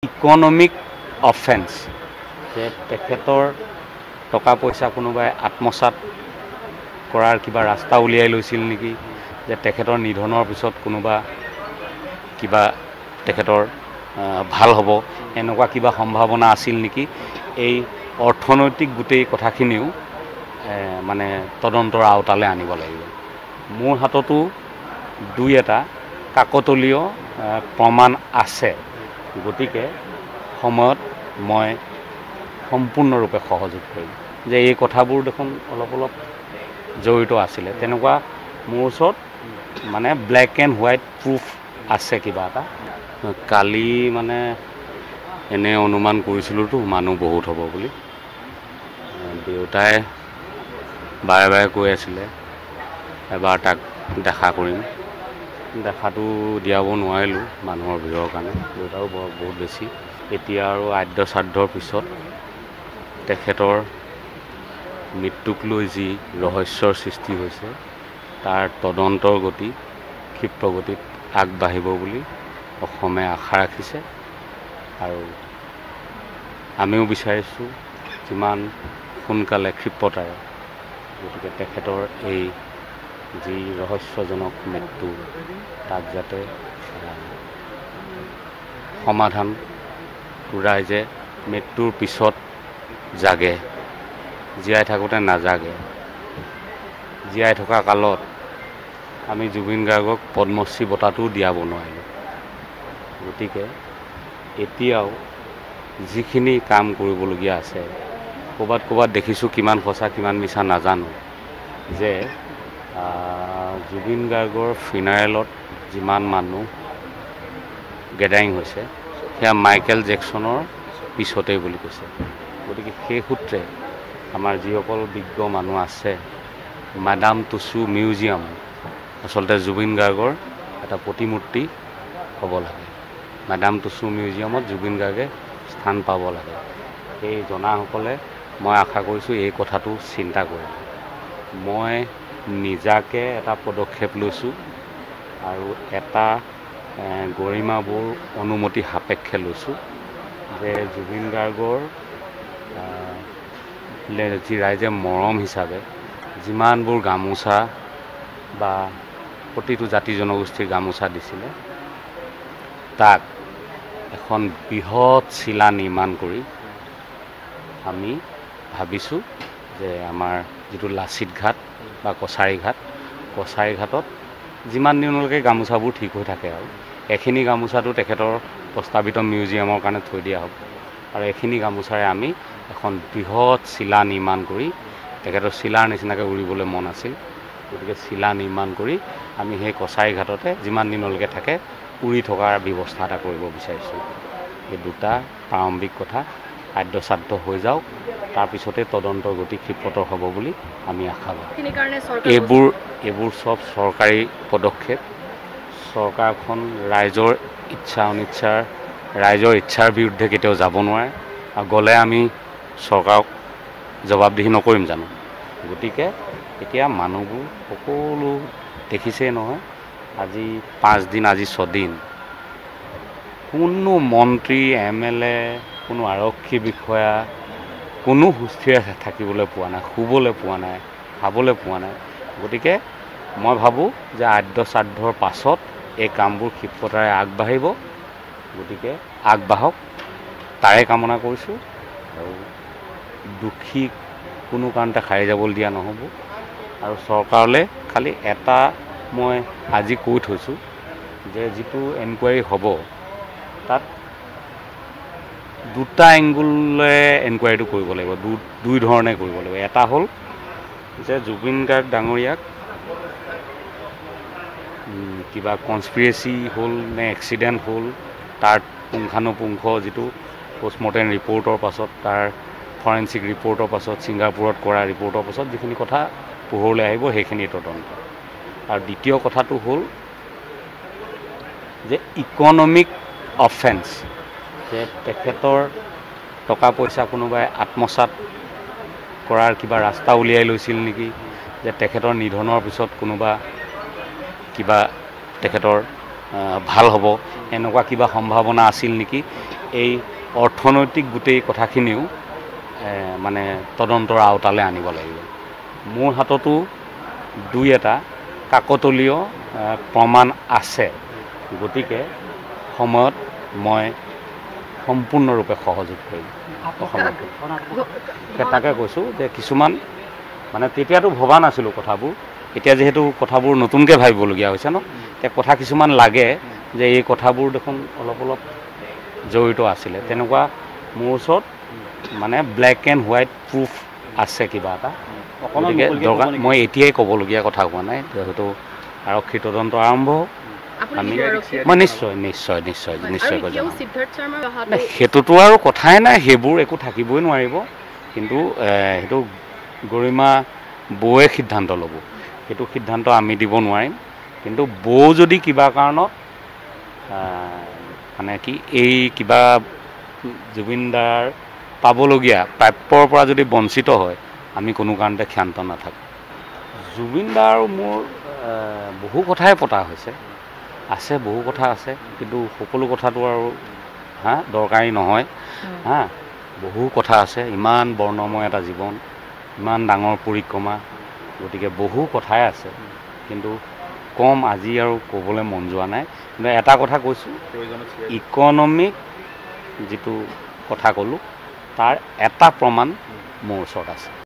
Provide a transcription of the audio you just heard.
Economic offence যে তেখেতৰ টকা পইচা কোনোবাই আত্মসাত কৰাৰ কিবা ৰাস্তা উলিয়াই লৈছিল নেকি, যে তেখেতৰ নিধনৰ পিছত কোনোবা কিবা তেখেতৰ ভাল হ'ব এনেকুৱা কিবা সম্ভাৱনা আছিল নেকি, এই অৰ্থনৈতিক গোটেই কথাখিনিও মানে তদন্তৰ আওতালৈ আনিব লাগিব। মোৰ হাততো দুই এটা কাকতলীয় প্ৰমাণ আছে, গতিকে সময়ত মই সম্পূৰ্ণৰূপে সহযোগ কৰিম যে এই কথাবোৰ দেখোন অলপ অলপ জড়িত আছিলে। তেনেকুৱা মোৰ ওচৰত মানে ব্লেক এণ্ড হোৱাইট প্ৰুফ আছে কিবা এটা। কালি মানে এনে অনুমান কৰিছিলোঁতো মানুহ বহুত হ'ব বুলি। দেউতাই বাৰে বাৰে কৈ আছিলে এবাৰ তাক দেখা কৰিম, দেখাটো দিয়াব নোৱাৰিলোঁ মানুহৰ ভিৰৰ কাৰণে, দেউতাও বহুত বেছি। এতিয়া আৰু আদ্য শ্ৰাদ্ধৰ পিছত তেখেতৰ মৃত্যুক লৈ যি ৰহস্যৰ সৃষ্টি হৈছে তাৰ তদন্তৰ গতি ক্ষিপ্ৰ গতিত আগবাঢ়িব বুলি অসমে আশা ৰাখিছে, আৰু আমিও বিচাৰিছোঁ যিমান সোনকালে ক্ষিপ্ৰতাৰে, গতিকে তেখেতৰ এই যি ৰহস্যজনক মৃত্যু তাক যাতে সমাধান ৰাইজে মৃত্যুৰ পিছত জাগে, জীয়াই থাকোঁতে নাজাগে। জীয়াই থকা কালত আমি জুবিন গাৰ্গক পদ্মশ্ৰী বঁটাটোও দিয়াব নোৱাৰিলোঁ। গতিকে এতিয়াও যিখিনি কাম কৰিবলগীয়া আছে, ক'ৰবাত দেখিছোঁ, কিমান সঁচা কিমান মিছা নাজানো, যে জুবিন গাৰ্গৰ ফিনাৰেলত যিমান মানুহ গেডাৰিং হৈছে সেয়া মাইকেল জেকছনৰ পিছতেই বুলি কৈছে। গতিকে সেই সূত্ৰে আমাৰ যিসকল বিজ্ঞ মানুহ আছে, মাদাম টুছু মিউজিয়াম আচলতে জুবিন গাৰ্গৰ এটা প্ৰতিমূৰ্তি হ'ব লাগে। মাদাম টুছু মিউজিয়ামত জুবিন গাৰ্গে স্থান পাব লাগে। সেই জনাসকলে মই আশা কৰিছোঁ এই কথাটো চিন্তা কৰিব। মই নিজাকে এটা পদক্ষেপ লৈছোঁ আৰু এটা গৰিমাবোৰ অনুমতি সাপেক্ষে লৈছোঁ যে জুবিন গাৰ্গৰ যি ৰাইজে মৰম হিচাপে যিমানবোৰ গামোচা বা প্ৰতিটো জাতি জনগোষ্ঠীৰ গামোচা দিছিলে, তাক এখন বৃহৎ চিলা নিৰ্মাণ কৰি আমি ভাবিছোঁ যে আমাৰ যিটো লাচিত ঘাট বা কছাৰী ঘাটত যিমান দিনলৈকে গামোচাবোৰ ঠিক হৈ থাকে আৰু এখিনি গামোচাটো তেখেতৰ প্ৰস্তাৱিত মিউজিয়ামৰ কাৰণে থৈ দিয়া হ'ব, আৰু এখিনি গামোচাৰে আমি এখন বৃহৎ চিলা নিৰ্মাণ কৰি, তেখেতৰ চিলাৰ নিচিনাকৈ উৰিবলৈ মন আছিল, গতিকে চিলা নিৰ্মাণ কৰি আমি সেই কছাৰী ঘাটতে যিমান দিনলৈকে থাকে উৰি থকাৰ ব্যৱস্থা এটা কৰিব বিচাৰিছোঁ। এই দুটা প্ৰাৰম্ভিক কথা আদ্য শ্ৰাদ্ধ হৈ যাওক, তাৰপিছতে তদন্তৰ গতি ক্ষিপ্ৰতৰ হ'ব বুলি আমি আশা কৰোঁ। এইবোৰ চব চৰকাৰী পদক্ষেপ। চৰকাৰখন ৰাইজৰ ইচ্ছা অনিচ্ছাৰ, ৰাইজৰ ইচ্ছাৰ বিৰুদ্ধে কেতিয়াও যাব নোৱাৰে, আৰু গ'লে আমি চৰকাৰক জবাবদিহি নকৰিম জানো। গতিকে এতিয়া মানুহবোৰ সকলো দেখিছেই নহয়, আজি 5 দিন, আজি 6 দিন কোনো মন্ত্ৰী MLA, কোনো আৰক্ষী বিষয়া কোনো সুস্থিৰে থাকিবলৈ পোৱা নাই, শুবলৈ পোৱা নাই, খাবলৈ পোৱা নাই। গতিকে মই ভাবোঁ যে আদ্য শ্ৰাদ্ধৰ পাছত এই কামবোৰ ক্ষিপ্ৰতাৰে আগবাঢ়িব, গতিকে আগবাঢ়ক তাৰে কামনা কৰিছোঁ। আৰু দোষী কোনো কাৰণতে সাৰি যাবলৈ দিয়া নহ'ব। আৰু চৰকাৰলৈ খালি এটা মই আজি কৈ থৈছোঁ যে যিটো এনকুৱাৰী হ'ব তাত দুটা এংগুলৰে এনকুৱাৰীটো কৰিব লাগিব, দুই ধৰণে কৰিব লাগিব। এটা হ'ল যে জুবিন গাৰ্গ ডাঙৰীয়াক কিবা কনস্পিৰেচি হ'ল নে এক্সিডেণ্ট হ'ল, তাৰ পুংখানুপুংখ যিটো পষ্টমৰ্টেম ৰিপৰ্টৰ পাছত, তাৰ ফৰেঞ্চিক ৰিপৰ্টৰ পাছত, ছিংগাপুৰত কৰা ৰিপৰ্টৰ পাছত যিখিনি কথা পোহৰলৈ আহিব সেইখিনি তদন্ত। আৰু দ্বিতীয় কথাটো হ'ল যে ইকনমিক অফেন্স, যে তেখেতৰ টকা পইচা কোনোবাই আত্মসাত কৰাৰ কিবা ৰাস্তা উলিয়াই লৈছিল নেকি, যে তেখেতৰ নিধনৰ পিছত কোনোবা কিবা তেখেতৰ ভাল হ'ব এনেকুৱা কিবা সম্ভাৱনা আছিল নেকি, এই অৰ্থনৈতিক গোটেই কথাখিনিও মানে তদন্তৰ আওতালৈ আনিব লাগিব। মোৰ হাততো দুই এটা কাকতলীয় প্ৰমাণ আছে, গতিকে সময়ত মই সম্পূৰ্ণৰূপে সহযোগ কৰিম। তাকে কৈছোঁ যে কিছুমান মানে তেতিয়াতো ভবা নাছিলোঁ কথাবোৰ, এতিয়া যিহেতু কথাবোৰ নতুনকৈ ভাবিবলগীয়া হৈছে ন, এতিয়া কথা কিছুমান লাগে যে এই কথাবোৰ দেখোন অলপ অলপ জড়িত আছিলে, তেনেকুৱা মোৰ ওচৰত মানে ব্লেক এণ্ড হোৱাইট প্ৰুফ আছে কিবা এটা। গতিকে দৰকাৰ মই এতিয়াই ক'বলগীয়া কথা কোৱা নাই, হয়তো আৰক্ষীৰ তদন্ত আৰম্ভ হওক, আমি মই নিশ্চয় নিশ্চয় নিশ্চয় নিশ্চয়কৈ জনাম। সেইটোতো আৰু কথাই নাই, সেইবোৰ একো থাকিবই নোৱাৰিব, কিন্তু সেইটো গৰিমা বৌৱে সিদ্ধান্ত ল'ব, সেইটো সিদ্ধান্ত আমি দিব নোৱাৰিম। কিন্তু বৌ যদি কিবা কাৰণত মানে কি এই কিবা জুবিনদাৰ পাবলগীয়া প্ৰাপ্যৰ পৰা যদি বঞ্চিত হয়, আমি কোনো কাৰণতে ক্ষান্ত নাথাকোঁ। জুবিনদা আৰু মোৰ বহু কথাই পতা হৈছে, আছে বহু কথা আছে, কিন্তু সকলো কথাটো আৰু দৰকাৰী নহয়। বহু কথা আছে, ইমান বৰ্ণময় এটা জীৱন, ইমান ডাঙৰ পৰিক্ৰমা, গতিকে বহু কথাই আছে, কিন্তু কম আজি আৰু ক'বলৈ মন যোৱা নাই। কিন্তু এটা কথা কৈছোঁ, ইকনমিক যিটো কথা ক'লোঁ তাৰ এটা প্ৰমাণ মোৰ ওচৰত আছে।